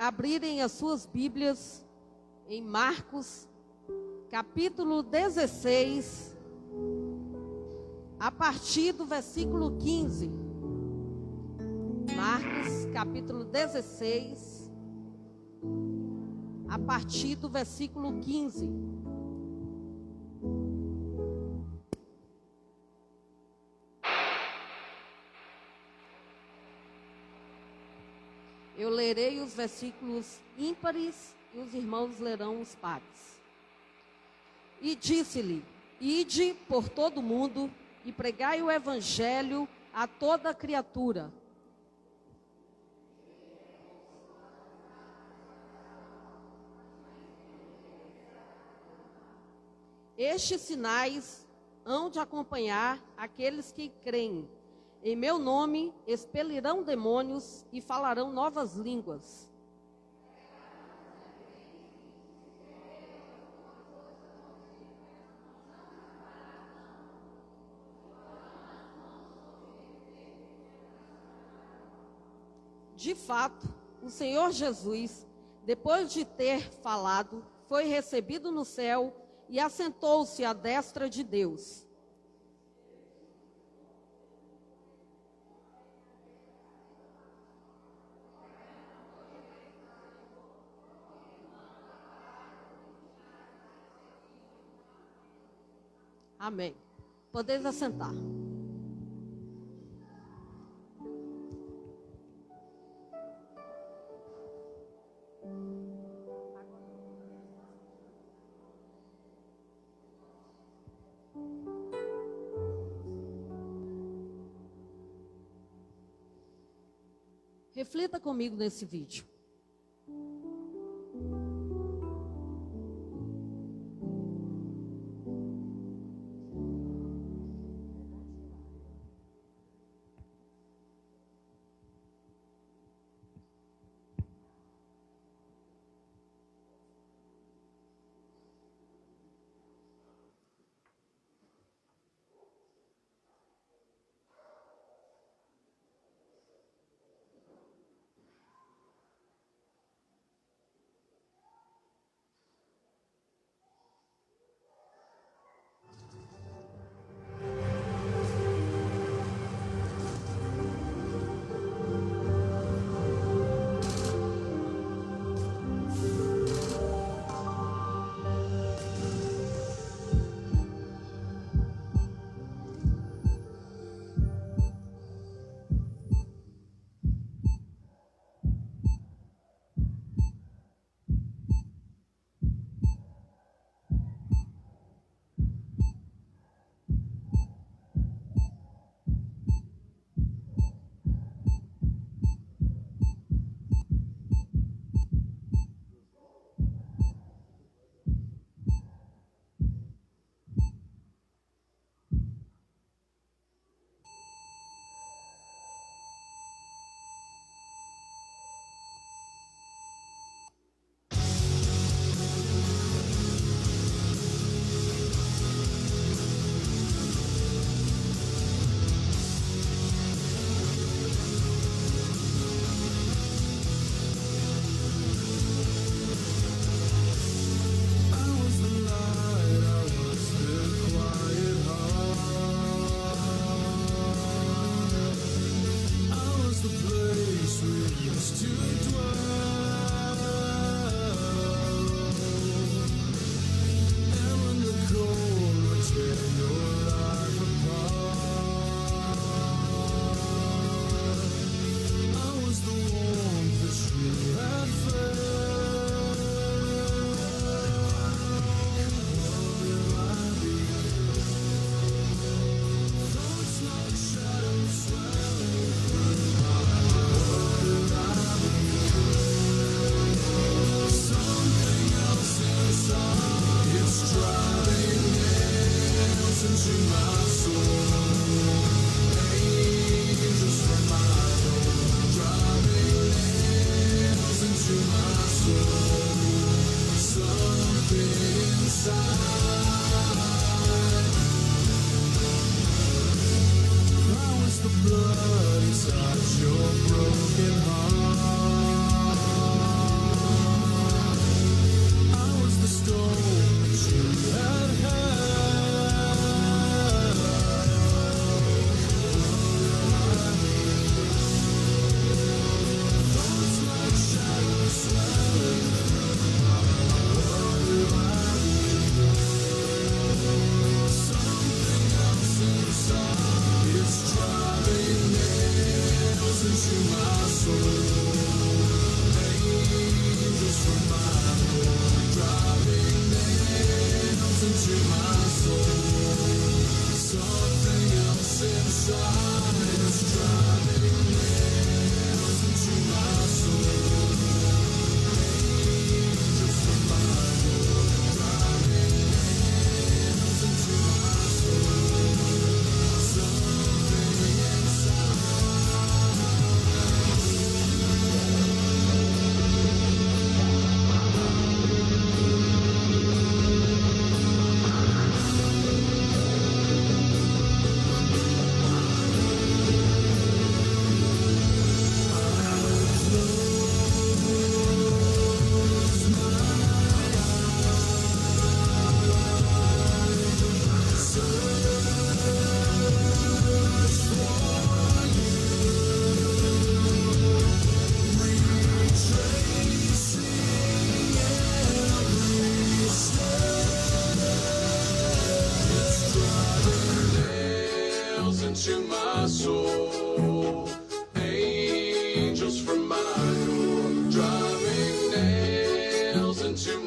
abrirem as suas Bíblias em Marcos, capítulo 16, a partir do versículo 15. Marcos, capítulo 16, a partir do versículo 15. Eu lerei os versículos ímpares e os irmãos lerão os pares. E disse-lhe: Ide por todo o mundo e pregai o evangelho a toda criatura. Estes sinais hão de acompanhar aqueles que creem. Em meu nome expelirão demônios e falarão novas línguas. De fato, o Senhor Jesus, depois de ter falado, foi recebido no céu e assentou-se à destra de Deus. Amém. Podeis assentar. Reflita comigo nesse vídeo.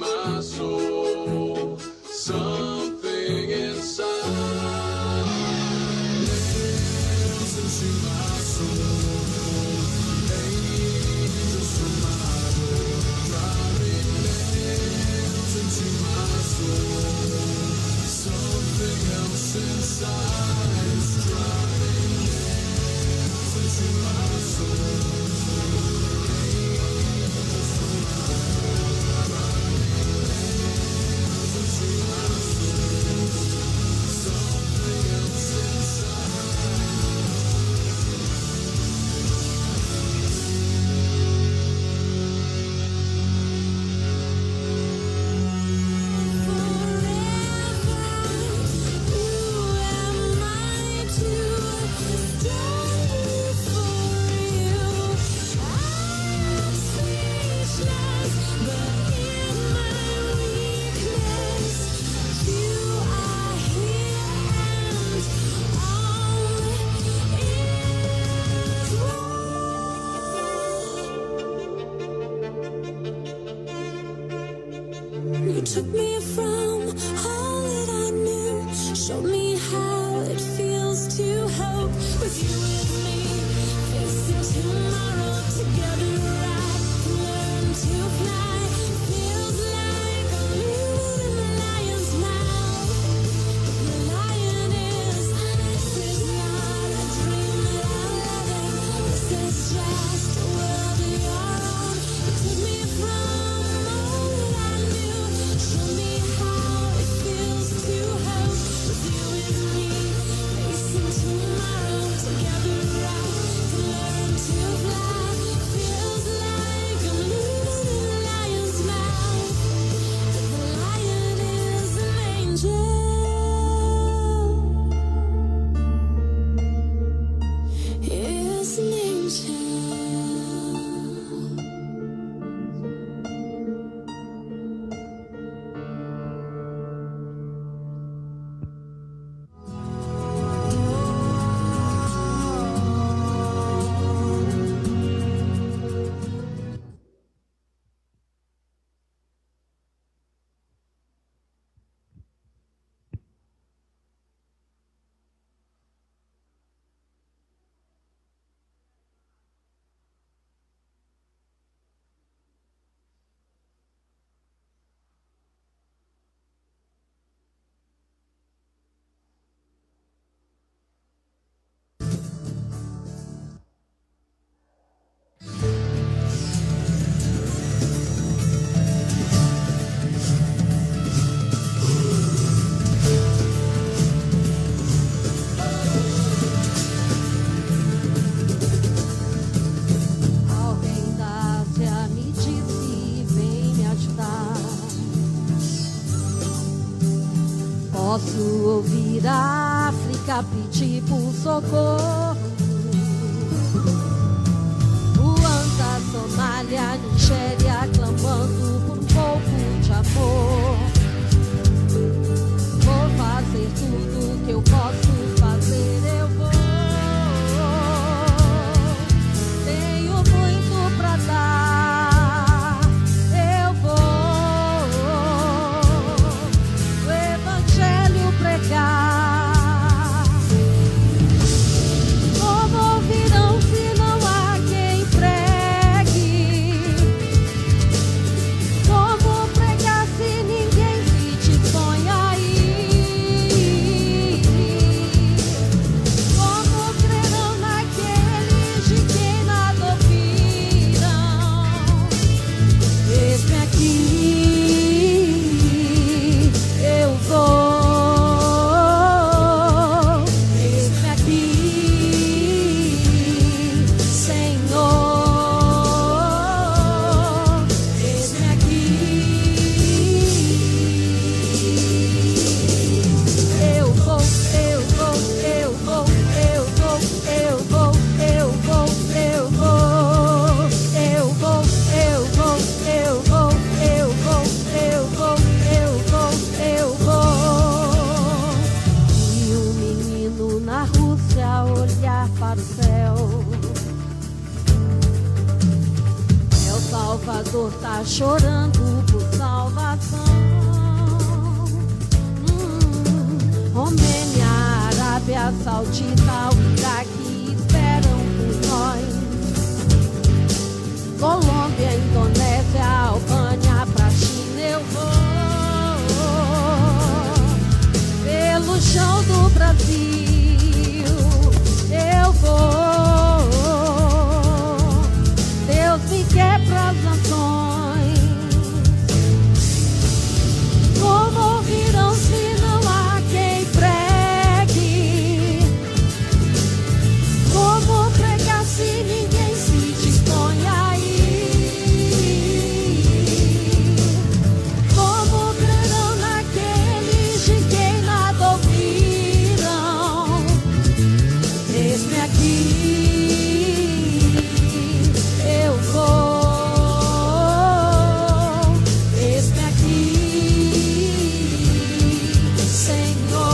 my soul. Something inside lives into my soul. Angels from my door, driving nails into my soul. Something else inside is driving nails into my soul. You took me from all that I knew, showed me how it feels to hope. With you with me, facing tomorrow together, I can learn to fly. Feels like I'm living in the lion's mouth. The lion is not a dream that I'm living. This is just a world of your own. You took me from all that I knew. Show me how it feels to hope. With you with me, facing tomorrow together, I can learn to fly. Feels like I'm living in the lion's mouth. The lion is an angel. Is an angel. Alguém da Ásia me disse, vem me ajudar. Posso ouvir a África pedir por socorro. Ruanda, Somália, Nigéria, clamando por um pouco de amor. Vou fazer tudo que eu posso fazer, eu vou. Tenho muito pra dar, eu vou. O evangelho pregar. Como ouvirão se não há quem pregue? Angola, Saudita, o Iraque esperam por nós. Colômbia, Indonésia, Albânia, pra China eu vou. Pelo chão do Brasil eu vou. Deus me quer pras nações. Como ouvirão se não há quem pregue? Como pregar se ninguém se dispõe a ir? Como crerão naqueles de quem nada ouviram? Eis-me aqui, eu vou. Eis-me aqui, Senhor.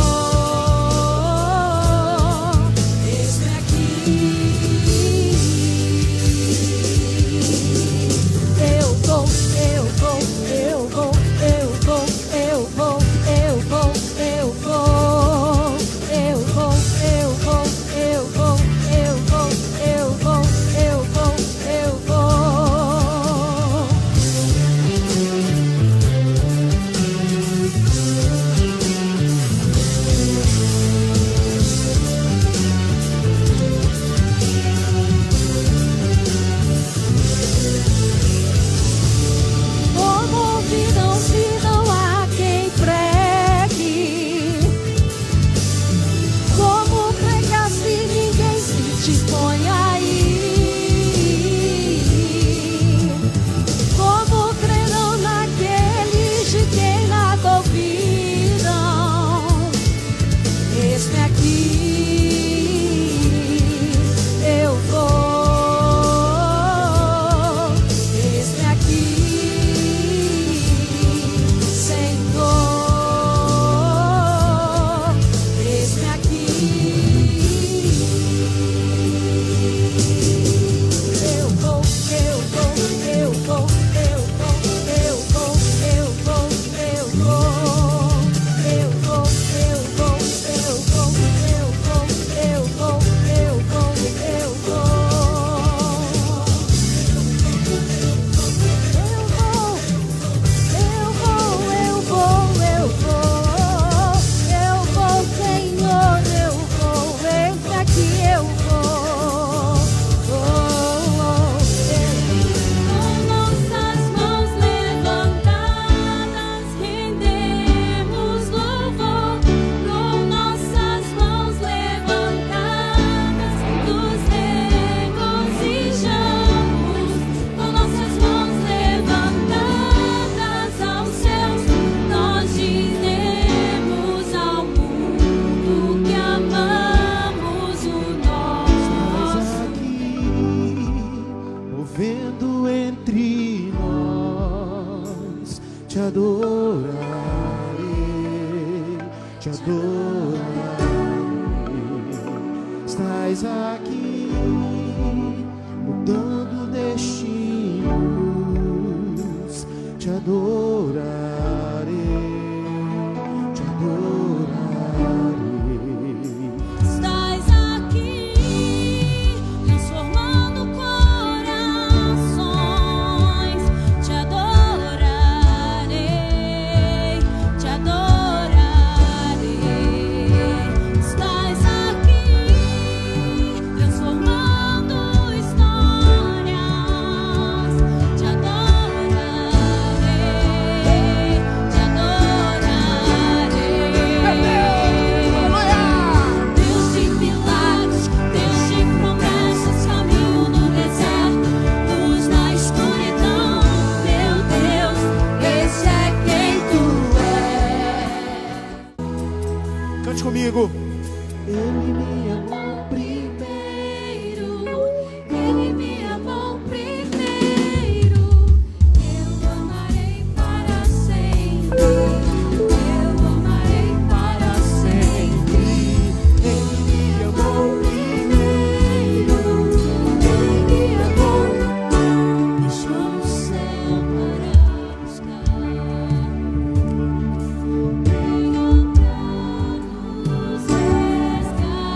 Eis-me aqui. Eu vou, eu vou, eu vou, eu vou, eu vou, eu vou, eu vou. Eu vou, eu vou, eu vou, eu vou, eu vou, eu vou, eu vou. Como ouvirão se não há quem pregue? Como pregar se ninguém se dispõe a ir? Como crerão naqueles de quem nada ouviram? Eis-me aqui, eu vou. Eis-me aqui, Senhor. Eis-me aqui. Eu vou, eu vou, eu vou, eu vou, eu vou, eu vou, eu vou. Eu vou, eu vou, eu vou, eu vou, eu vou, eu vou, eu vou. Eu vou, Senhor, eu vou. Eis aqui, eu vou. Com nossas mãos levantadas, rendemos louvor. Com nossas mãos levantadas, nos regozijamos. Com nossas mãos levantadas aos céus, nós dizemos ao mundo que amamos o nosso. aqui, movendo entre nós, te adorarei, te adorarei. Estás aqui, mudando destinos, te adorarei, te adorarei. Estás aqui, transformando corações. Te adorarei, te adorarei. Estás aqui, transformando histórias. Te adorarei, te adorarei. Deus de milagres, Deus de promessas, caminho no deserto, luz na escuridão. Meu Deus, esse é quem tu és. Cante comigo. Ele me amou Primeiro, Ele me amou primeiro. Eu amarei para sempre. Eu amarei para sempre. Ele me amou Primeiro, Ele me amou. Deixou o céu para buscar. Veio pra nos resgatar.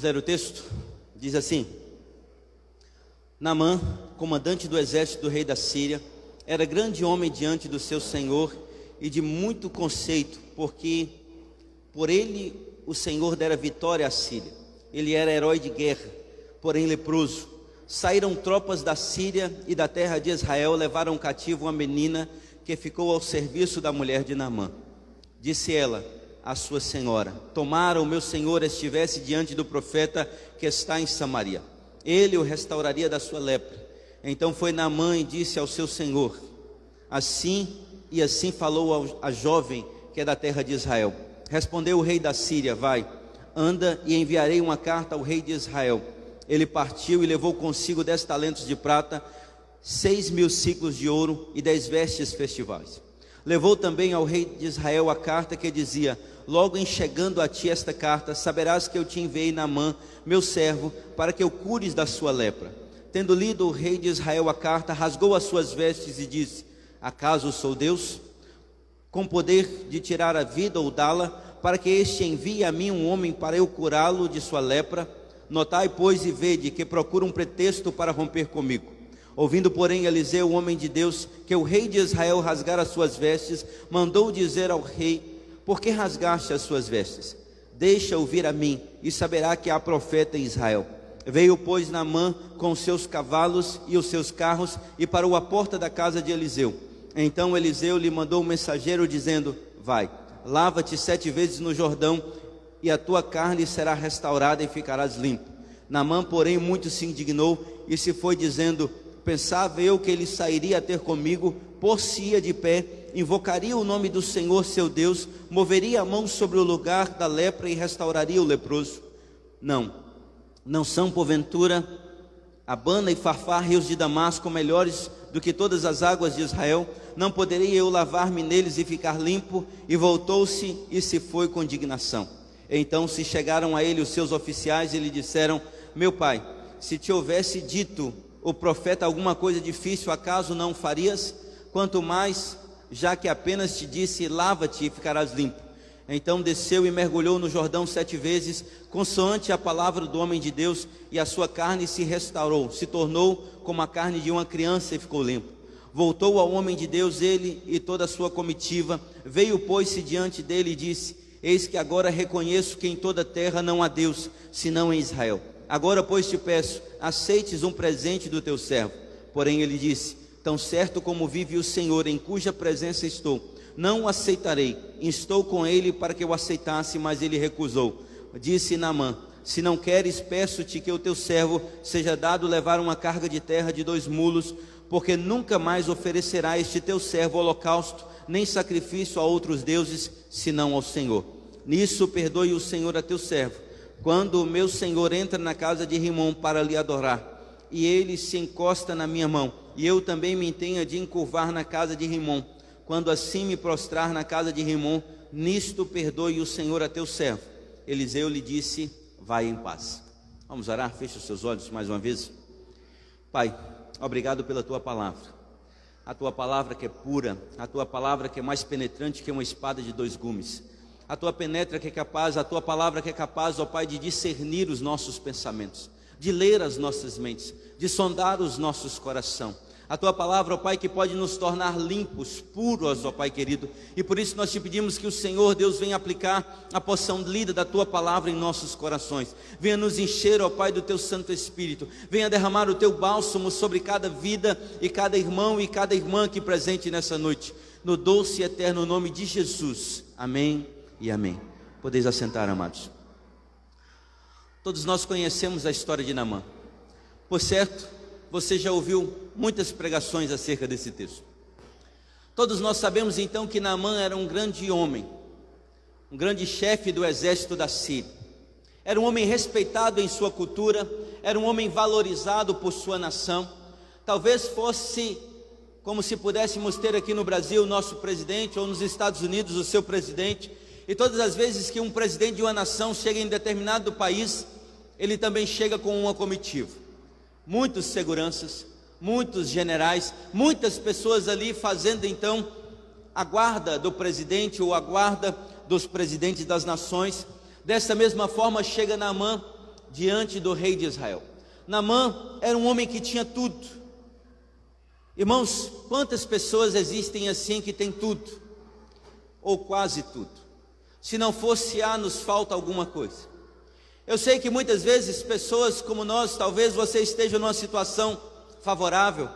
ler o texto? Diz assim: Naamã, comandante do exército do rei da Síria, era grande homem diante do seu senhor e de muito conceito, porque por ele o Senhor dera vitória à Síria. Ele era herói de guerra, porém leproso. Saíram tropas da Síria e da terra de Israel, levaram cativo uma menina que ficou ao serviço da mulher de Naamã. Disse ela à sua senhora: tomara o meu senhor estivesse diante do profeta que está em Samaria, ele o restauraria da sua lepra. Então foi Naamã e disse ao seu senhor: assim falou a jovem que é da terra de Israel. Respondeu o rei da Síria: vai, anda e enviarei uma carta ao rei de Israel. Ele partiu e levou consigo 10 talentos de prata, 6.000 siclos de ouro e 10 vestes festivais. Levou também ao rei de Israel a carta que dizia: logo em chegando a ti esta carta, saberás que eu te enviei Naamã, meu servo, para que o cures da sua lepra. Tendo lido o rei de Israel a carta, rasgou as suas vestes e disse: acaso sou Deus, com poder de tirar a vida ou dá-la, para que este envie a mim um homem para eu curá-lo de sua lepra? Notai, pois, e vede que procura um pretexto para romper comigo. Ouvindo, porém, Eliseu, o homem de Deus, que o rei de Israel rasgara as suas vestes, mandou dizer ao rei: por que rasgaste as suas vestes? Deixa-o vir a mim, e saberá que há profeta em Israel. Veio, pois, Naamã com os seus cavalos e os seus carros, e parou à porta da casa de Eliseu. Então Eliseu lhe mandou um mensageiro, dizendo: vai, lava-te 7 vezes no Jordão, e a tua carne será restaurada e ficarás limpo. Naamã, porém, muito se indignou e se foi, dizendo: pensava eu que ele sairia a ter comigo, por-se-ia de pé, invocaria o nome do Senhor seu Deus, moveria a mão sobre o lugar da lepra e restauraria o leproso. Não são porventura Abana e Farfar, rios de Damasco, melhores do que todas as águas de Israel? Não poderia eu lavar-me neles e ficar limpo? E voltou-se e se foi com indignação. Então se chegaram a ele os seus oficiais e lhe disseram: meu pai, se te houvesse dito o profeta alguma coisa difícil, acaso não farias? Quanto mais, já que apenas te disse: lava-te e ficarás limpo. Então desceu e mergulhou no Jordão 7 vezes, consoante a palavra do homem de Deus, e a sua carne se restaurou, se tornou como a carne de uma criança e ficou limpo. Voltou ao homem de Deus ele e toda a sua comitiva. Veio, pôs-se diante dele e disse: eis que agora reconheço que em toda a terra não há Deus, senão em Israel. Agora, pois, te peço, aceites um presente do teu servo. Porém ele disse: tão certo como vive o Senhor, em cuja presença estou, não o aceitarei. Instou com ele para que o aceitasse, mas ele recusou. Disse Naamã: se não queres, peço-te que o teu servo seja dado levar uma carga de terra de 2 mulos, porque nunca mais oferecerá este teu servo holocausto, nem sacrifício a outros deuses, senão ao Senhor. Nisso perdoe o Senhor a teu servo, quando o meu senhor entra na casa de Rimom para lhe adorar, e ele se encosta na minha mão, e eu também me tenha de encurvar na casa de Rimom, quando assim me prostrar na casa de Rimom, nisto perdoe o Senhor a teu servo. Eliseu lhe disse: vai em paz. Vamos orar? Feche os seus olhos mais uma vez. Pai, obrigado pela tua palavra, a tua palavra que é pura, a tua palavra que é mais penetrante que uma espada de 2 gumes, a tua penetra que é capaz, a tua palavra que é capaz, ó Pai, de discernir os nossos pensamentos, de ler as nossas mentes, de sondar os nossos corações. A tua palavra, ó Pai, que pode nos tornar limpos, puros, ó Pai querido. E por isso nós te pedimos que o Senhor Deus venha aplicar a porção lida da tua palavra em nossos corações. Venha nos encher, ó Pai, do teu Santo Espírito. Venha derramar o teu bálsamo sobre cada vida e cada irmão e cada irmã aqui presente nessa noite. No doce e eterno nome de Jesus. Amém e amém. Podeis assentar, amados. Todos nós conhecemos a história de Naamã. Por certo, você já ouviu muitas pregações acerca desse texto. Todos nós sabemos então que Naamã era um grande homem, um grande chefe do exército da Síria. Era um homem respeitado em sua cultura, era um homem valorizado por sua nação. Talvez fosse como se pudéssemos ter aqui no Brasil o nosso presidente, ou nos Estados Unidos o seu presidente. E todas as vezes que um presidente de uma nação chega em determinado país, ele também chega com uma comitiva. Muitos seguranças, muitos generais, muitas pessoas ali fazendo então a guarda do presidente ou a guarda dos presidentes das nações. Dessa mesma forma chega Naamã diante do rei de Israel. Naamã era um homem que tinha tudo. Irmãos, quantas pessoas existem assim que têm tudo? Ou quase tudo. Se não fosse A, nos falta alguma coisa. Eu sei que muitas vezes pessoas como nós, talvez você esteja numa situação favorável,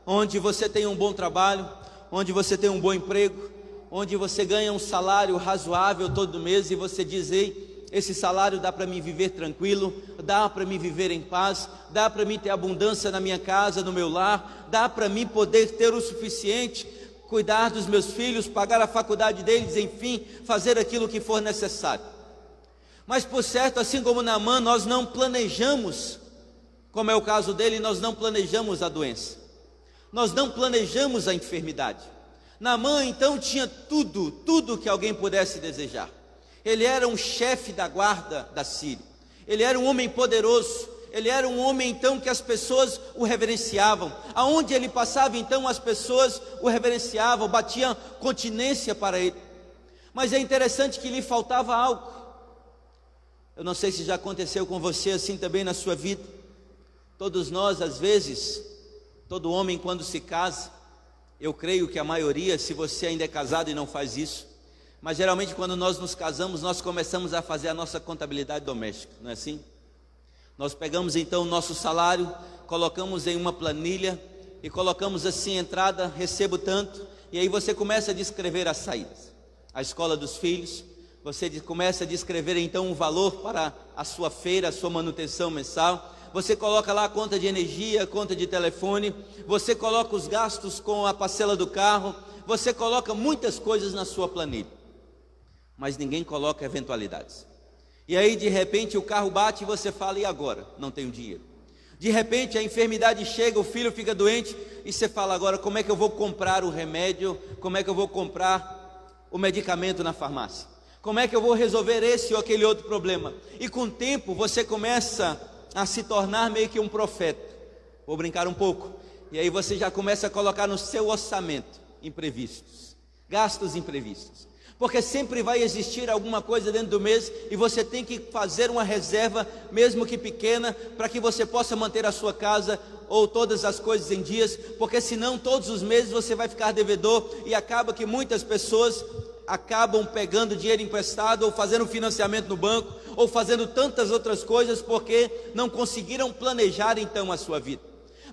onde você tem um bom trabalho, onde você tem um bom emprego, onde você ganha um salário razoável todo mês e você diz: ei, esse salário dá para mim viver tranquilo, dá para mim viver em paz, dá para mim ter abundância na minha casa, no meu lar, dá para mim poder ter o suficiente, cuidar dos meus filhos, pagar a faculdade deles, enfim, fazer aquilo que for necessário. Mas por certo, assim como Naamã, nós não planejamos, como é o caso dele, nós não planejamos a doença, nós não planejamos a enfermidade. Naamã então tinha tudo que alguém pudesse desejar. Ele era um chefe da guarda da Síria, ele era um homem poderoso, ele era um homem então que as pessoas o reverenciavam. Aonde ele passava então as pessoas o reverenciavam, batiam continência para ele. Mas é interessante que lhe faltava algo. Eu não sei se já aconteceu com você assim também na sua vida. Todos nós, às vezes, todo homem quando se casa, eu creio que a maioria, se você ainda é casado e não faz isso, mas geralmente quando nós nos casamos, nós começamos a fazer a nossa contabilidade doméstica, não é assim? Nós pegamos então o nosso salário, colocamos em uma planilha e colocamos assim: entrada, recebo tanto, e aí você começa a descrever as saídas, a escola dos filhos. Você começa a descrever então um valor para a sua feira, a sua manutenção mensal. Você coloca lá a conta de energia, a conta de telefone. Você coloca os gastos com a parcela do carro. Você coloca muitas coisas na sua planilha. Mas ninguém coloca eventualidades. E aí de repente o carro bate e você fala: e agora? Não tenho dinheiro. De repente a enfermidade chega, o filho fica doente e você fala: agora como é que eu vou comprar o remédio? Como é que eu vou comprar o medicamento na farmácia? Como é que eu vou resolver esse ou aquele outro problema? E com o tempo você começa a se tornar meio que um profeta. Vou brincar um pouco. E aí você já começa a colocar no seu orçamento imprevistos, gastos imprevistos. Porque sempre vai existir alguma coisa dentro do mês e você tem que fazer uma reserva, mesmo que pequena, para que você possa manter a sua casa ou todas as coisas em dias, porque senão todos os meses você vai ficar devedor e acaba que muitas pessoas acabam pegando dinheiro emprestado ou fazendo financiamento no banco ou fazendo tantas outras coisas porque não conseguiram planejar então a sua vida.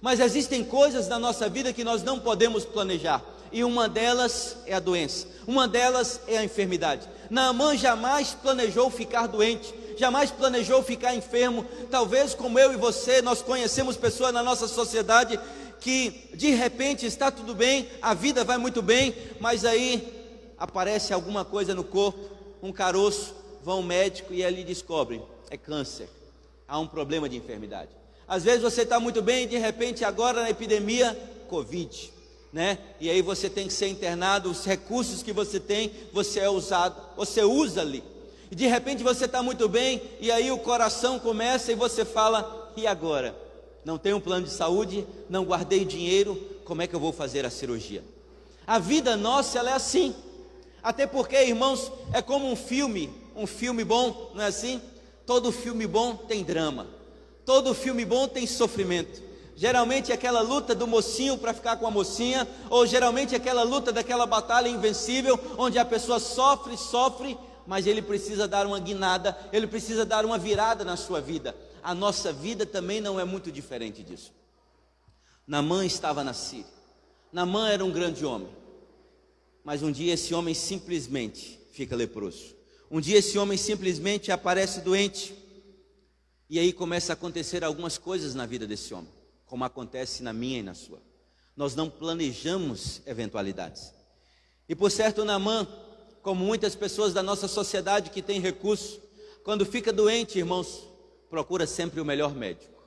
Mas existem coisas na nossa vida que nós não podemos planejar, e uma delas é a doença, uma delas é a enfermidade. Naamã jamais planejou ficar doente, jamais planejou ficar enfermo. Talvez como eu e você, nós conhecemos pessoas na nossa sociedade que de repente está tudo bem, a vida vai muito bem, mas aí aparece alguma coisa no corpo, um caroço, vão ao médico e ali descobrem: é câncer, há um problema de enfermidade. Às vezes você está muito bem e de repente agora na epidemia, Covid, né? E aí você tem que ser internado, os recursos que você tem, você usa ali. E de repente você está muito bem e aí o coração começa e você fala: e agora? Não tenho um plano de saúde, não guardei dinheiro, como é que eu vou fazer a cirurgia? A vida nossa, ela é assim. Até porque, irmãos, é como um filme bom, não é assim? Todo filme bom tem drama, todo filme bom tem sofrimento. Geralmente é aquela luta do mocinho para ficar com a mocinha, ou geralmente é aquela luta daquela batalha invencível, onde a pessoa sofre, mas ele precisa dar uma guinada, ele precisa dar uma virada na sua vida. A nossa vida também não é muito diferente disso. Naamã estava na Síria. Naamã era um grande homem. Mas um dia esse homem simplesmente fica leproso. Um dia esse homem simplesmente aparece doente. E aí começa a acontecer algumas coisas na vida desse homem, como acontece na minha e na sua. Nós não planejamos eventualidades. E por certo, Naamã, como muitas pessoas da nossa sociedade que tem recurso, quando fica doente, irmãos, procura sempre o melhor médico,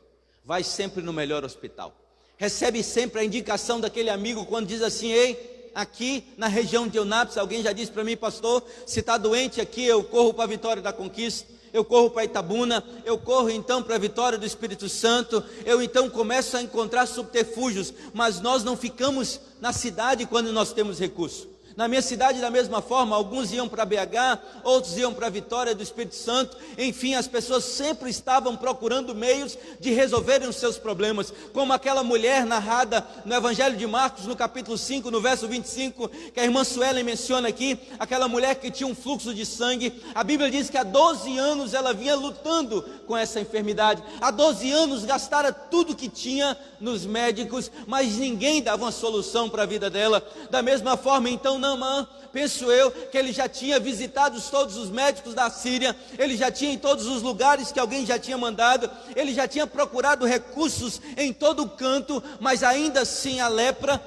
vai sempre no melhor hospital, recebe sempre a indicação daquele amigo quando diz assim: ei, aqui na região de Eunápolis, alguém já disse para mim: pastor, se está doente aqui, eu corro para a Vitória da Conquista, eu corro para Itabuna, eu corro então para a Vitória do Espírito Santo, eu então começo a encontrar subterfúgios. Mas nós não ficamos na cidade quando nós temos recurso. Na minha cidade, da mesma forma, alguns iam para BH, outros iam para Vitória do Espírito Santo. Enfim, as pessoas sempre estavam procurando meios de resolverem os seus problemas. Como aquela mulher narrada no Evangelho de Marcos, no capítulo 5, no verso 25, que a irmã Suelen menciona aqui, aquela mulher que tinha um fluxo de sangue. A Bíblia diz que há 12 anos ela vinha lutando com essa enfermidade. Há 12 anos gastara tudo que tinha nos médicos, mas ninguém dava uma solução para a vida dela. Da mesma forma, então, Naamã, penso eu, que ele já tinha visitado todos os médicos da Síria, ele já tinha em todos os lugares que alguém já tinha mandado, ele já tinha procurado recursos em todo canto, mas ainda assim a lepra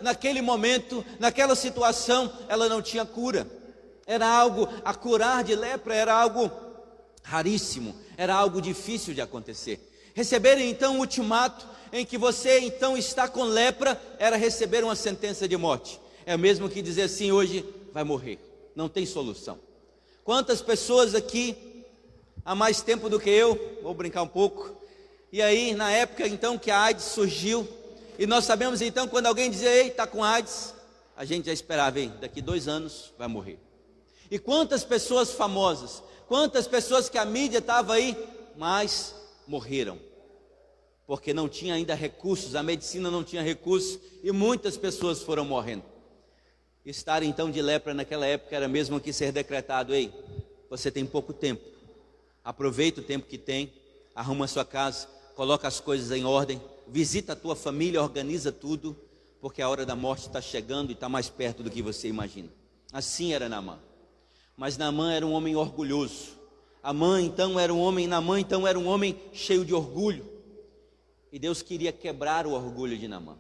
naquele momento, naquela situação, ela não tinha cura. Era algo, a curar de lepra era algo raríssimo, era algo difícil de acontecer. Receber então um ultimato em que você então está com lepra, era receber uma sentença de morte. É o mesmo que dizer assim, hoje vai morrer, não tem solução. Quantas pessoas aqui, há mais tempo do que eu, vou brincar um pouco, e aí na época então que a AIDS surgiu, e nós sabemos então quando alguém dizia, ei, está com AIDS, a gente já esperava, ei, daqui 2 anos vai morrer. E quantas pessoas famosas, quantas pessoas que a mídia estava aí, mas morreram. Porque não tinha ainda recursos, a medicina não tinha recursos, e muitas pessoas foram morrendo. Estar então de lepra naquela época era mesmo que ser decretado, ei, você tem pouco tempo, aproveita o tempo que tem, arruma a sua casa, coloca as coisas em ordem, visita a tua família, organiza tudo, porque a hora da morte está chegando e está mais perto do que você imagina. Assim era Naamã. Mas Naamã era um homem orgulhoso. Naamã então era um homem cheio de orgulho. E Deus queria quebrar o orgulho de Naamã.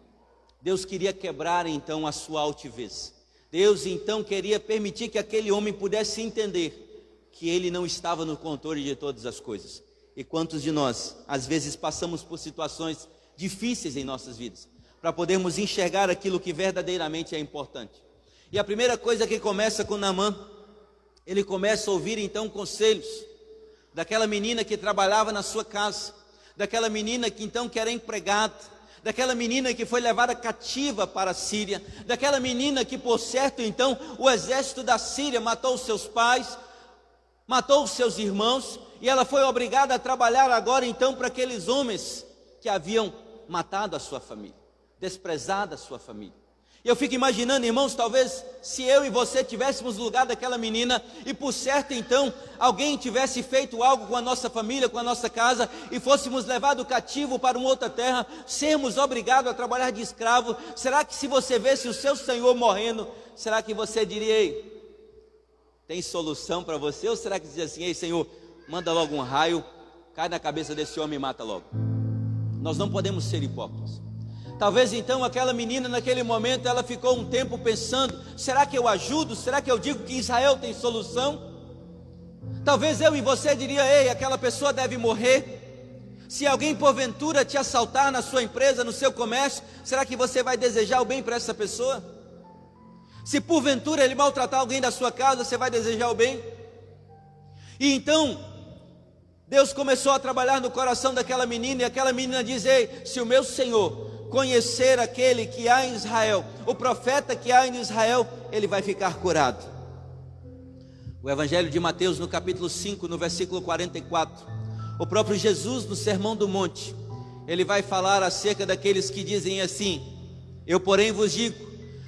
Deus queria quebrar então a sua altivez. Deus então queria permitir que aquele homem pudesse entender que ele não estava no controle de todas as coisas. E quantos de nós, às vezes, passamos por situações difíceis em nossas vidas, para podermos enxergar aquilo que verdadeiramente é importante. E a primeira coisa que começa com Naamã, ele começa a ouvir então conselhos daquela menina que trabalhava na sua casa, daquela menina que então que era empregada, daquela menina que foi levada cativa para a Síria, daquela menina que por certo então o exército da Síria matou os seus pais, matou os seus irmãos, e ela foi obrigada a trabalhar agora então para aqueles homens que haviam matado a sua família, desprezado a sua família. E eu fico imaginando, irmãos, talvez se eu e você tivéssemos no lugar daquela menina, e por certo então alguém tivesse feito algo com a nossa família, com a nossa casa, e fôssemos levados cativo para uma outra terra, sermos obrigados a trabalhar de escravo, será que se você vesse o seu Senhor morrendo, será que você diria, ei, tem solução para você? Ou será que dizia assim, ei Senhor, manda logo um raio, cai na cabeça desse homem e mata logo? Nós não podemos ser hipócritas. Talvez então aquela menina naquele momento ela ficou um tempo pensando, será que eu ajudo? Será que eu digo que Israel tem solução? Talvez eu e você diria, ei, aquela pessoa deve morrer. Se alguém porventura te assaltar na sua empresa, no seu comércio, será que você vai desejar o bem para essa pessoa? Se porventura ele maltratar alguém da sua casa, você vai desejar o bem? E então Deus começou a trabalhar no coração daquela menina, e aquela menina diz, ei, se o meu Senhor conhecer aquele que há em Israel, o profeta que há em Israel, ele vai ficar curado. O Evangelho de Mateus, no capítulo 5, no versículo 44, o próprio Jesus, no Sermão do Monte, ele vai falar acerca daqueles que dizem assim, eu porém vos digo,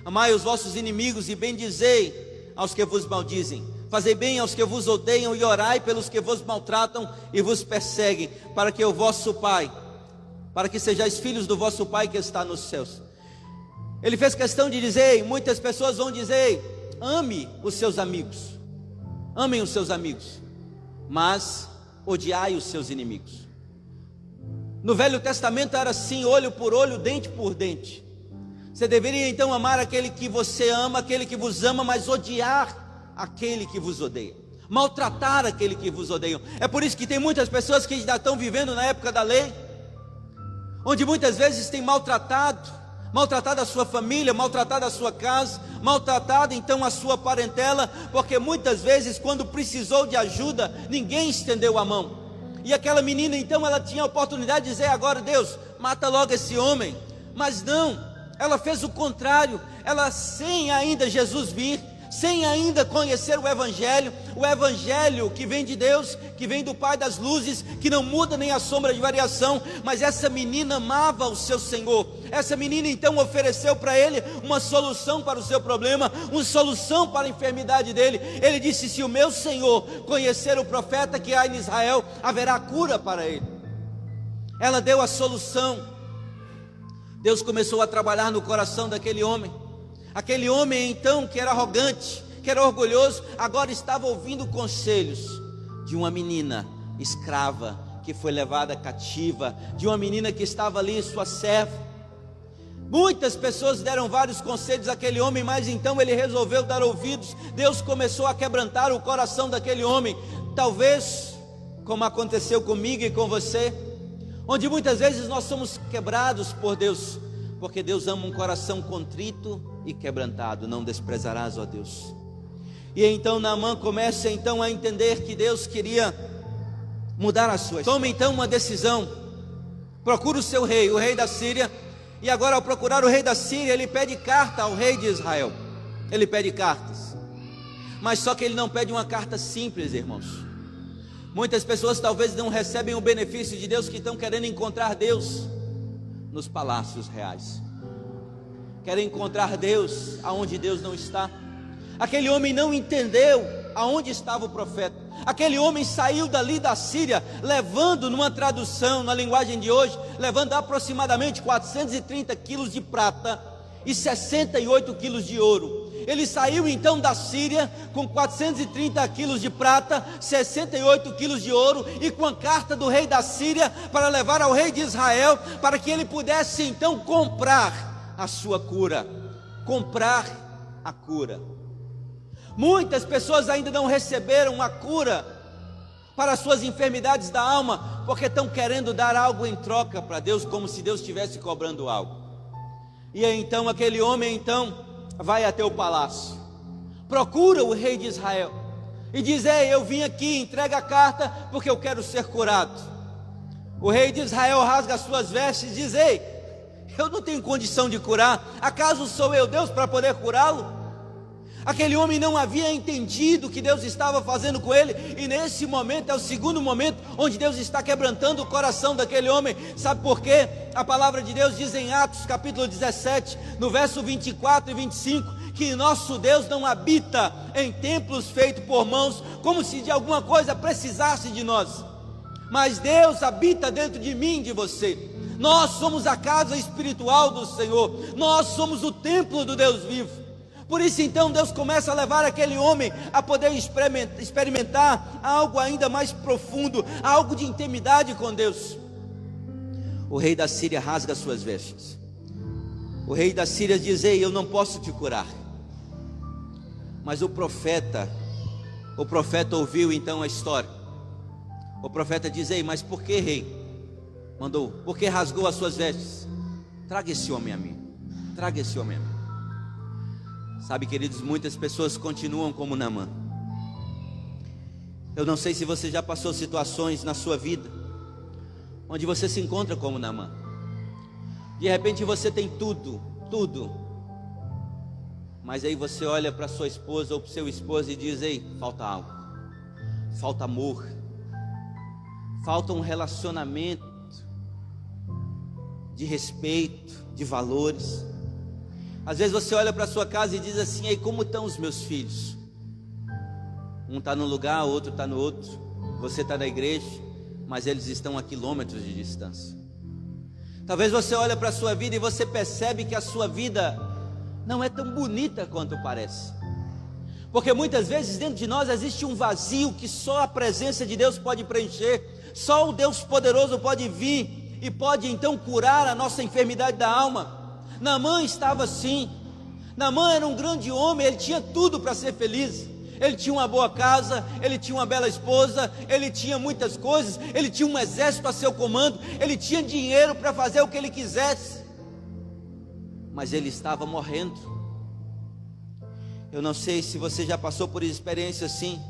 amai os vossos inimigos e bendizei aos que vos maldizem, fazei bem aos que vos odeiam e orai pelos que vos maltratam e vos perseguem, para que o vosso Pai, para que sejais filhos do vosso Pai que está nos céus. Ele fez questão de dizer, muitas pessoas vão dizer, ame os seus amigos, amem os seus amigos, mas odiai os seus inimigos. No Velho Testamento era assim, olho por olho, dente por dente. Você deveria então amar aquele que você ama, aquele que vos ama, mas odiar aquele que vos odeia, maltratar aquele que vos odeia. É por isso que tem muitas pessoas que ainda estão vivendo na época da lei, onde muitas vezes tem maltratado a sua família, maltratado a sua casa, maltratado então a sua parentela, porque muitas vezes quando precisou de ajuda, ninguém estendeu a mão. E aquela menina então ela tinha a oportunidade de dizer agora, Deus, mata logo esse homem, mas não, ela fez o contrário. Ela, sem ainda Jesus vir, sem ainda conhecer o Evangelho que vem de Deus, que vem do Pai das luzes, que não muda nem a sombra de variação, mas essa menina amava o seu Senhor. Essa menina então ofereceu para ele uma solução para o seu problema, uma solução para a enfermidade dele. Ele disse: se o meu Senhor conhecer o profeta que há em Israel, haverá cura para ele. Ela deu a solução. Deus começou a trabalhar no coração daquele homem. Aquele homem então, que era arrogante, que era orgulhoso, agora estava ouvindo conselhos de uma menina escrava que foi levada cativa, de uma menina que estava ali, sua serva. Muitas pessoas deram vários conselhos àquele homem, mas então ele resolveu dar ouvidos. Deus começou a quebrantar o coração daquele homem. Talvez, como aconteceu comigo e com você, onde muitas vezes nós somos quebrados por Deus, porque Deus ama um coração contrito e quebrantado. Não desprezarás, ó Deus. E então Naamã começa então a entender que Deus queria mudar a sua história. Toma então uma decisão. Procura o seu rei, o rei da Síria. E agora, ao procurar o rei da Síria, ele pede carta ao rei de Israel. Ele pede cartas. Mas só que ele não pede uma carta simples, irmãos. Muitas pessoas talvez não recebem o benefício de Deus, que estão querendo encontrar Deus nos palácios reais. Querem encontrar Deus aonde Deus não está. Aquele homem não entendeu aonde estava o profeta. Aquele homem saiu dali da Síria, levando, numa tradução, na linguagem de hoje, levando aproximadamente 430 quilos de prata e 68 quilos de ouro. Ele saiu então da Síria com 430 quilos de prata, 68 quilos de ouro, e com a carta do rei da Síria para levar ao rei de Israel, para que ele pudesse então comprar a sua cura. Comprar a cura. Muitas pessoas ainda não receberam a cura para as suas enfermidades da alma, porque estão querendo dar algo em troca para Deus, como se Deus estivesse cobrando algo. E aí então aquele homem então vai até o palácio, procura o rei de Israel e diz: ei, eu vim aqui, entrega a carta, porque eu quero ser curado. O rei de Israel rasga as suas vestes e diz: ei, eu não tenho condição de curar, acaso sou eu Deus para poder curá-lo? Aquele homem não havia entendido o que Deus estava fazendo com ele, e nesse momento é o segundo momento onde Deus está quebrantando o coração daquele homem. Sabe por quê? A palavra de Deus diz em Atos capítulo 17, no verso 24 e 25, que nosso Deus não habita em templos feitos por mãos, como se de alguma coisa precisasse de nós, mas Deus habita dentro de mim e de você. Nós somos a casa espiritual do Senhor, nós somos o templo do Deus vivo. Por isso então Deus começa a levar aquele homem a poder experimentar algo ainda mais profundo, algo de intimidade com Deus. O rei da Síria rasga suas vestes. O rei da Síria diz: ei, eu não posso te curar. Mas o profeta ouviu então a história. O profeta diz: ei, mas por que, rei? Mandou, por que rasgou as suas vestes? Traga esse homem a mim. Traga esse homem a mim. Sabe, queridos, muitas pessoas continuam como Naamã. Eu não sei se você já passou situações na sua vida onde você se encontra como Naamã. De repente você tem tudo, mas aí você olha para sua esposa ou para o seu esposo e diz: ei, falta algo, falta amor, falta um relacionamento de respeito, de valores. Às vezes você olha para sua casa e diz assim: ei, como estão os meus filhos? Um está num lugar, o outro está no outro. Você está na igreja, mas eles estão a quilômetros de distância. Talvez você olhe para a sua vida e você percebe que a sua vida não é tão bonita quanto parece. Porque muitas vezes dentro de nós existe um vazio que só a presença de Deus pode preencher. Só o Deus poderoso pode vir e pode então curar a nossa enfermidade da alma. Naamã estava assim. Naamã era um grande homem, ele tinha tudo para ser feliz. Ele tinha uma boa casa, ele tinha uma bela esposa, ele tinha muitas coisas, ele tinha um exército a seu comando, ele tinha dinheiro para fazer o que ele quisesse. Mas ele estava morrendo. Eu não sei se você já passou por experiência assim.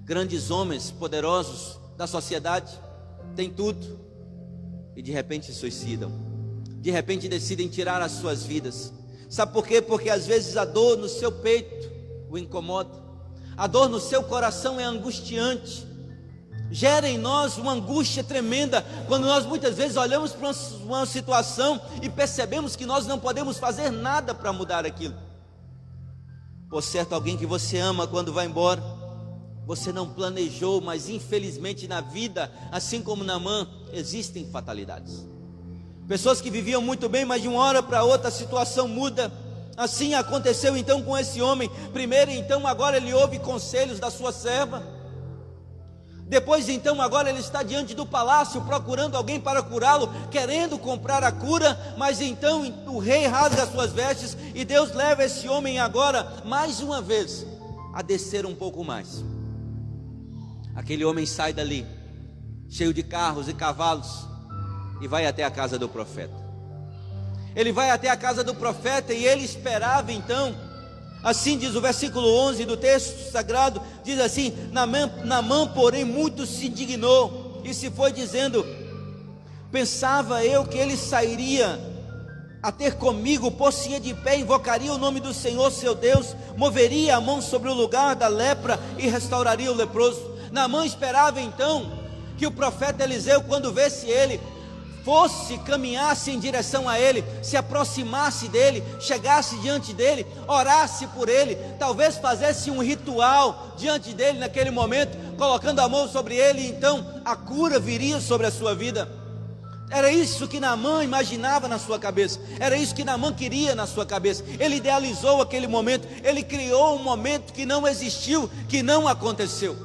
Grandes homens poderosos da sociedade têm tudo e de repente se suicidam. De repente decidem tirar as suas vidas. Sabe por quê? Porque às vezes a dor no seu peito o incomoda, a dor no seu coração é angustiante, gera em nós uma angústia tremenda, quando nós muitas vezes olhamos para uma situação e percebemos que nós não podemos fazer nada para mudar aquilo. Por certo, alguém que você ama, quando vai embora, você não planejou, mas infelizmente na vida, assim como Naamã, existem fatalidades. Pessoas que viviam muito bem, mas de uma hora para outra a situação muda. Assim aconteceu então com esse homem. Primeiro então, agora ele ouve conselhos da sua serva. Depois então, agora ele está diante do palácio, procurando alguém para curá-lo, querendo comprar a cura. Mas então o rei rasga as suas vestes, e Deus leva esse homem agora, mais uma vez, a descer um pouco mais. Aquele homem sai dali, cheio de carros e cavalos, e vai até a casa do profeta. Ele vai até a casa do profeta, e ele esperava então, assim diz o versículo 11 do texto sagrado, diz assim: Naamã, porém, muito se indignou, e se foi dizendo: pensava eu que ele sairia a ter comigo, pôr-se-ia de pé, invocaria o nome do Senhor seu Deus, moveria a mão sobre o lugar da lepra e restauraria o leproso. Naamã esperava então que o profeta Eliseu, quando vesse ele, fosse, caminhasse em direção a ele, se aproximasse dele, chegasse diante dele, orasse por ele, talvez fizesse um ritual diante dele naquele momento, colocando a mão sobre ele, e então a cura viria sobre a sua vida. Era isso que Naamã imaginava na sua cabeça, era isso que Naamã queria na sua cabeça. Ele idealizou aquele momento, ele criou um momento que não existiu, que não aconteceu.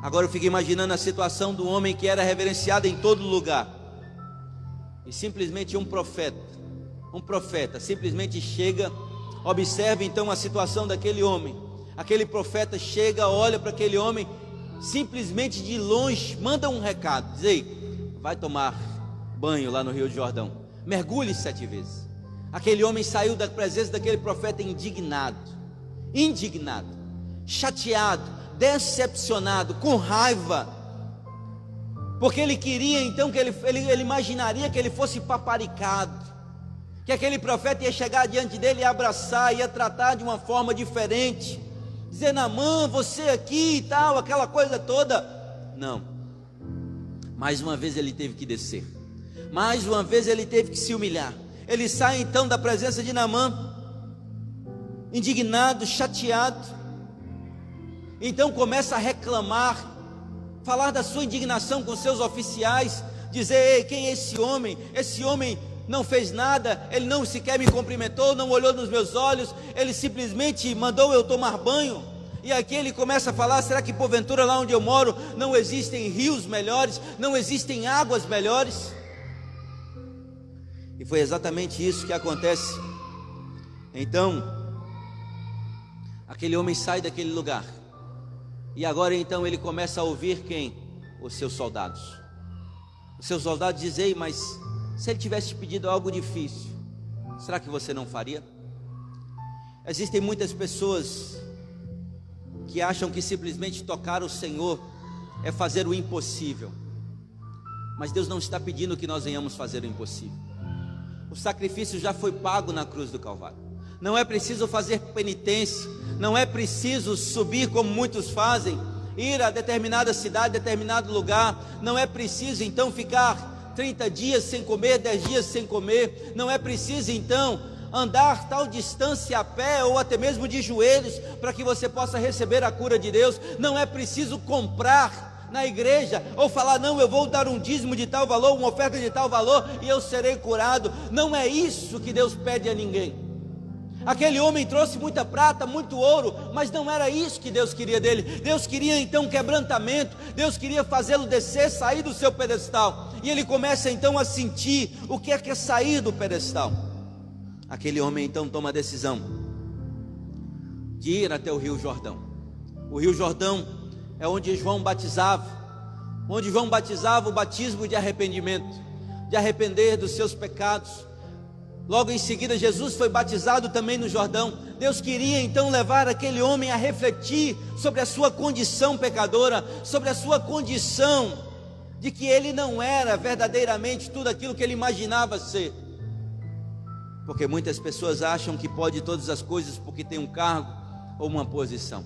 Agora eu fico imaginando a situação do homem que era reverenciado em todo lugar, e simplesmente um profeta simplesmente chega, observa então a situação daquele homem. Aquele profeta chega, olha para aquele homem, simplesmente de longe manda um recado, diz: ei, vai tomar banho lá no Rio Jordão, mergulhe 7 vezes. Aquele homem saiu da presença daquele profeta indignado, chateado, decepcionado, com raiva, porque ele queria então que ele imaginaria que ele fosse paparicado, que aquele profeta ia chegar diante dele e abraçar, ia tratar de uma forma diferente, dizer: Naamã, você aqui e tal, aquela coisa toda. Não, mais uma vez ele teve que descer, mais uma vez ele teve que se humilhar. Ele sai então da presença de Naamã, indignado, chateado. Então começa a reclamar, falar da sua indignação com seus oficiais, dizer: ei, quem é esse homem? Esse homem não fez nada, ele não sequer me cumprimentou, não olhou nos meus olhos, ele simplesmente mandou eu tomar banho. E aqui ele começa a falar: será que porventura lá onde eu moro não existem rios melhores, não existem águas melhores? E foi exatamente isso que acontece. Então aquele homem sai daquele lugar, e agora então ele começa a ouvir quem? Os seus soldados. Os seus soldados dizem: ei, mas se ele tivesse pedido algo difícil, será que você não faria? Existem muitas pessoas que acham que simplesmente tocar o Senhor é fazer o impossível, mas Deus não está pedindo que nós venhamos fazer o impossível. O sacrifício já foi pago na cruz do Calvário. Não é preciso fazer penitência, não é preciso subir como muitos fazem, ir a determinada cidade, determinado lugar. Não é preciso então ficar 30 dias sem comer, 10 dias sem comer. Não é preciso então andar tal distância a pé ou até mesmo de joelhos para que você possa receber a cura de Deus. Não é preciso comprar na igreja ou falar: não, eu vou dar um dízimo de tal valor, uma oferta de tal valor e eu serei curado. Não é isso que Deus pede a ninguém. Aquele homem trouxe muita prata, muito ouro, mas não era isso que Deus queria dele. Deus queria então quebrantamento, Deus queria fazê-lo descer, sair do seu pedestal. E ele começa então a sentir o que é sair do pedestal. Aquele homem então toma a decisão de ir até o Rio Jordão. O Rio Jordão é onde João batizava, o batismo de arrependimento, de arrepender dos seus pecados. Logo em seguida Jesus foi batizado também no Jordão. Deus queria então levar aquele homem a refletir sobre a sua condição pecadora, sobre a sua condição de que ele não era verdadeiramente tudo aquilo que ele imaginava ser. Porque muitas pessoas acham que pode todas as coisas porque tem um cargo ou uma posição.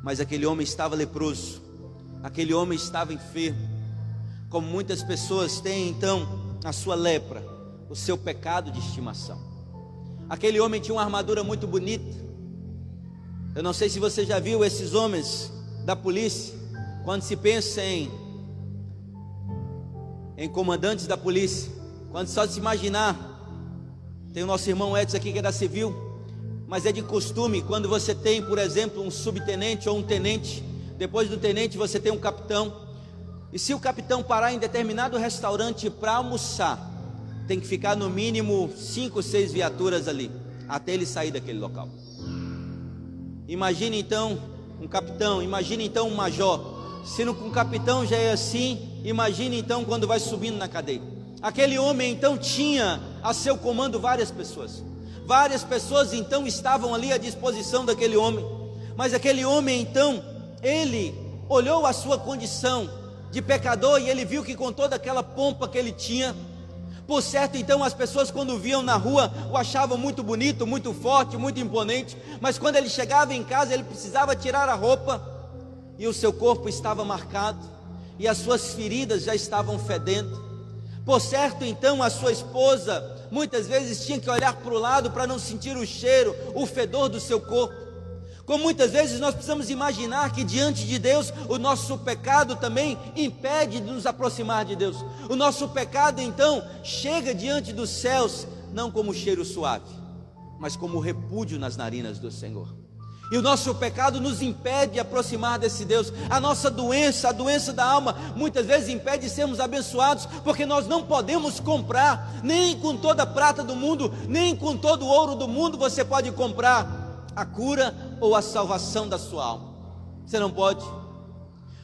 Mas aquele homem estava leproso, aquele homem estava enfermo. Como muitas pessoas têm então a sua lepra, o seu pecado de estimação. Aquele homem tinha uma armadura muito bonita. Eu não sei se você já viu esses homens da polícia, quando se pensa em comandantes da polícia, quando só se imaginar, tem o nosso irmão Edson aqui que é da civil, mas é de costume, quando você tem, por exemplo, um subtenente ou um tenente, depois do tenente você tem um capitão, e se o capitão parar em determinado restaurante para almoçar, tem que ficar no mínimo 5, 6 viaturas ali, até ele sair daquele local. Imagine então um capitão, imagine então um major. Se um capitão já é assim, imagine então quando vai subindo na cadeia. Aquele homem então tinha a seu comando várias pessoas. Várias pessoas então estavam ali à disposição daquele homem. Mas aquele homem então, ele olhou a sua condição de pecador e ele viu que com toda aquela pompa que ele tinha, por certo então as pessoas quando o viam na rua o achavam muito bonito, muito forte, muito imponente. Mas quando ele chegava em casa ele precisava tirar a roupa e o seu corpo estava marcado e as suas feridas já estavam fedendo. Por certo então a sua esposa muitas vezes tinha que olhar para o lado para não sentir o cheiro, o fedor do seu corpo. Como muitas vezes nós precisamos imaginar que diante de Deus o nosso pecado também impede de nos aproximar de Deus. O nosso pecado então chega diante dos céus não como cheiro suave, mas como repúdio nas narinas do Senhor. E o nosso pecado nos impede de aproximar desse Deus. A nossa doença, a doença da alma, muitas vezes impede de sermos abençoados, porque nós não podemos comprar, nem com toda a prata do mundo, nem com todo o ouro do mundo, você pode comprar a cura ou a salvação da sua alma. Você não pode.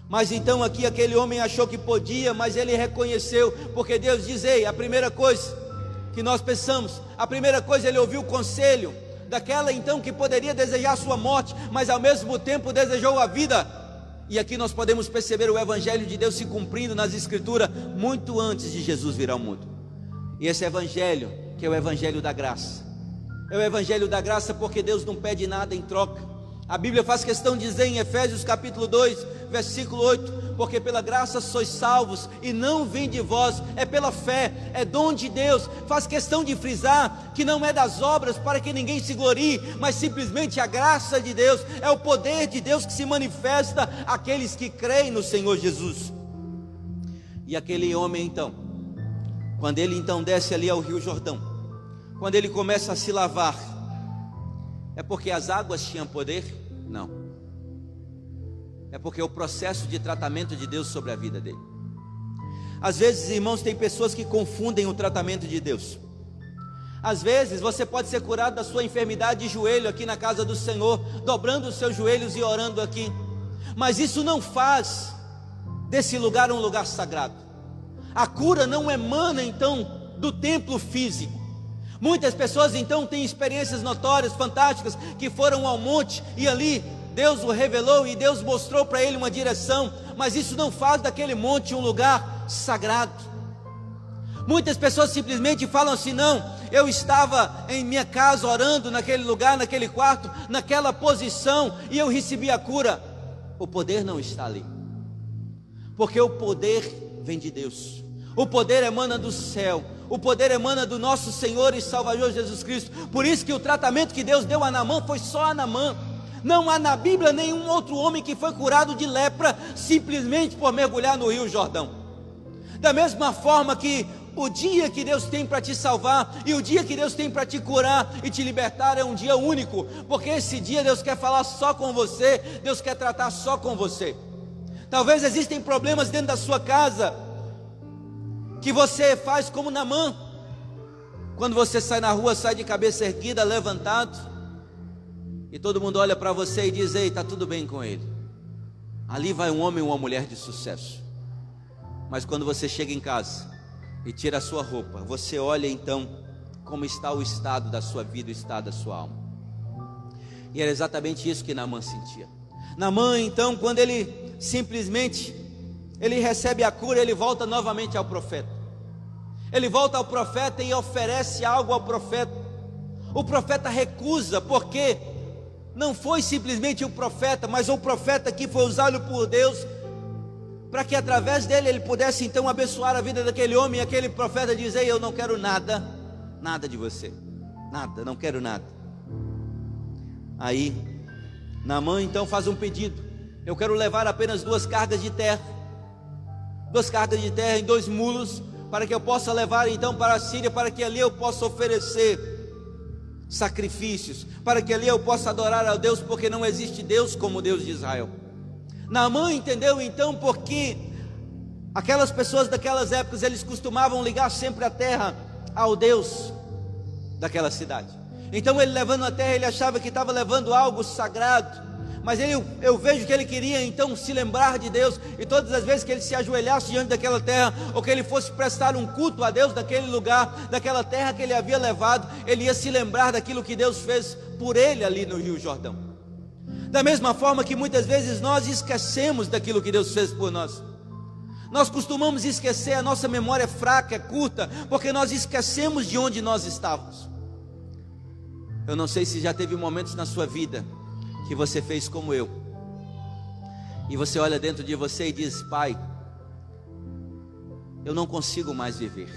Mas então aqui aquele homem achou que podia, mas ele reconheceu, porque Deus diz: ei, a primeira coisa que nós pensamos, a primeira coisa, ele ouviu o conselho daquela então que poderia desejar a sua morte, mas ao mesmo tempo desejou a vida. E aqui nós podemos perceber o evangelho de Deus se cumprindo nas escrituras muito antes de Jesus vir ao mundo. E esse evangelho, que é o evangelho da graça, é o evangelho da graça porque Deus não pede nada em troca. A Bíblia faz questão de dizer em Efésios capítulo 2, versículo 8, porque pela graça sois salvos, e não vem de vós, é pela fé, é dom de Deus. Faz questão de frisar que não é das obras para que ninguém se glorie, mas simplesmente a graça de Deus, é o poder de Deus que se manifesta àqueles que creem no Senhor Jesus. E aquele homem então, quando ele então desce ali ao Rio Jordão, quando ele começa a se lavar, é porque as águas tinham poder? Não. É porque o processo de tratamento de Deus sobre a vida dele. Às vezes, irmãos, tem pessoas que confundem o tratamento de Deus. Às vezes você pode ser curado da sua enfermidade de joelho aqui na casa do Senhor, dobrando os seus joelhos e orando aqui. Mas isso não faz desse lugar um lugar sagrado. A cura não emana então do templo físico. Muitas pessoas então têm experiências notórias, fantásticas, que foram ao monte e ali Deus o revelou e Deus mostrou para ele uma direção, mas isso não faz daquele monte um lugar sagrado. Muitas pessoas simplesmente falam assim: não, eu estava em minha casa orando naquele lugar, naquele quarto, naquela posição e eu recebi a cura. O poder não está ali, porque o poder vem de Deus, o poder emana do céu, o poder emana do nosso Senhor e Salvador Jesus Cristo. Por isso que o tratamento que Deus deu a Naamã foi só a Naamã. Não há na Bíblia nenhum outro homem que foi curado de lepra simplesmente por mergulhar no Rio Jordão. Da mesma forma que o dia que Deus tem para te salvar e o dia que Deus tem para te curar e te libertar é um dia único, porque esse dia Deus quer falar só com você, Deus quer tratar só com você. Talvez existem problemas dentro da sua casa que você faz como Naamã. Quando você sai na rua, sai de cabeça erguida, levantado, e todo mundo olha para você e diz: ei, está tudo bem com ele. Ali vai um homem ou uma mulher de sucesso. Mas quando você chega em casa e tira a sua roupa, você olha então como está o estado da sua vida, o estado da sua alma. E era exatamente isso que Naamã sentia. Naamã então, quando ele simplesmente ele recebe a cura, ele volta novamente ao profeta. Ele volta ao profeta e oferece algo ao profeta. O profeta recusa, porque não foi simplesmente o profeta, mas o profeta que foi usado por Deus, para que através dele ele pudesse então abençoar a vida daquele homem. E aquele profeta diz: ei, eu não quero nada, nada de você, nada, não quero nada. Aí Naamã então faz um pedido: eu quero levar apenas 2 cargas de terra, 2 cargas de terra em 2 mulos, para que eu possa levar então para a Síria, para que ali eu possa oferecer sacrifícios, para que ali eu possa adorar a Deus, porque não existe Deus como o Deus de Israel. Naamã entendeu então porque aquelas pessoas daquelas épocas, eles costumavam ligar sempre a terra ao Deus daquela cidade. Então ele levando a terra, ele achava que estava levando algo sagrado, mas eu vejo que ele queria então se lembrar de Deus, e todas as vezes que ele se ajoelhasse diante daquela terra, ou que ele fosse prestar um culto a Deus daquele lugar, daquela terra que ele havia levado, ele ia se lembrar daquilo que Deus fez por ele ali no Rio Jordão. Da mesma forma que muitas vezes nós esquecemos daquilo que Deus fez por nós. Nós costumamos esquecer, a nossa memória é fraca, é curta, porque nós esquecemos de onde nós estávamos. Eu não sei se já teve momentos na sua vida que você fez como eu, e você olha dentro de você e diz: Pai, eu não consigo mais viver.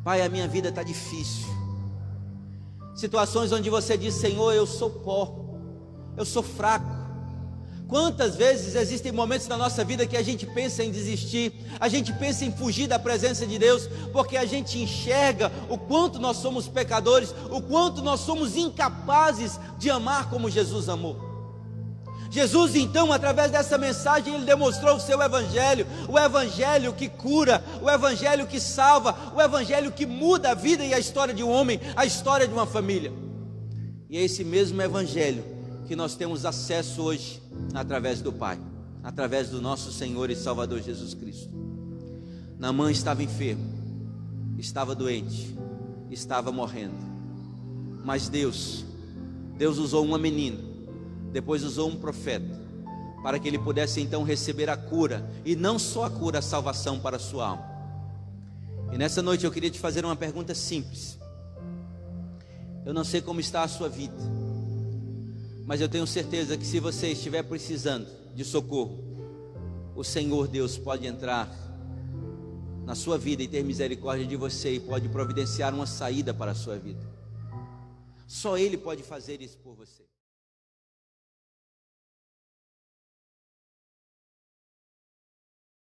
Pai, a minha vida está difícil. Situações onde você diz: Senhor, eu sou pó, eu sou fraco. Quantas vezes existem momentos na nossa vida que a gente pensa em desistir, a gente pensa em fugir da presença de Deus, porque a gente enxerga o quanto nós somos pecadores, o quanto nós somos incapazes de amar como Jesus amou. Jesus então, através dessa mensagem, ele demonstrou o seu evangelho, o evangelho que cura, o evangelho que salva, o evangelho que muda a vida e a história de um homem, a história de uma família. E é esse mesmo evangelho que nós temos acesso hoje através do Pai, através do nosso Senhor e Salvador Jesus Cristo. Naamã estava enfermo, estava doente, estava morrendo, mas Deus usou uma menina, depois usou um profeta, para que ele pudesse então receber a cura, e não só a cura, a salvação para a sua alma. E nessa noite eu queria te fazer uma pergunta simples. Eu não sei como está a sua vida, mas eu tenho certeza que se você estiver precisando de socorro, o Senhor Deus pode entrar na sua vida e ter misericórdia de você, e pode providenciar uma saída para a sua vida. Só Ele pode fazer isso por você.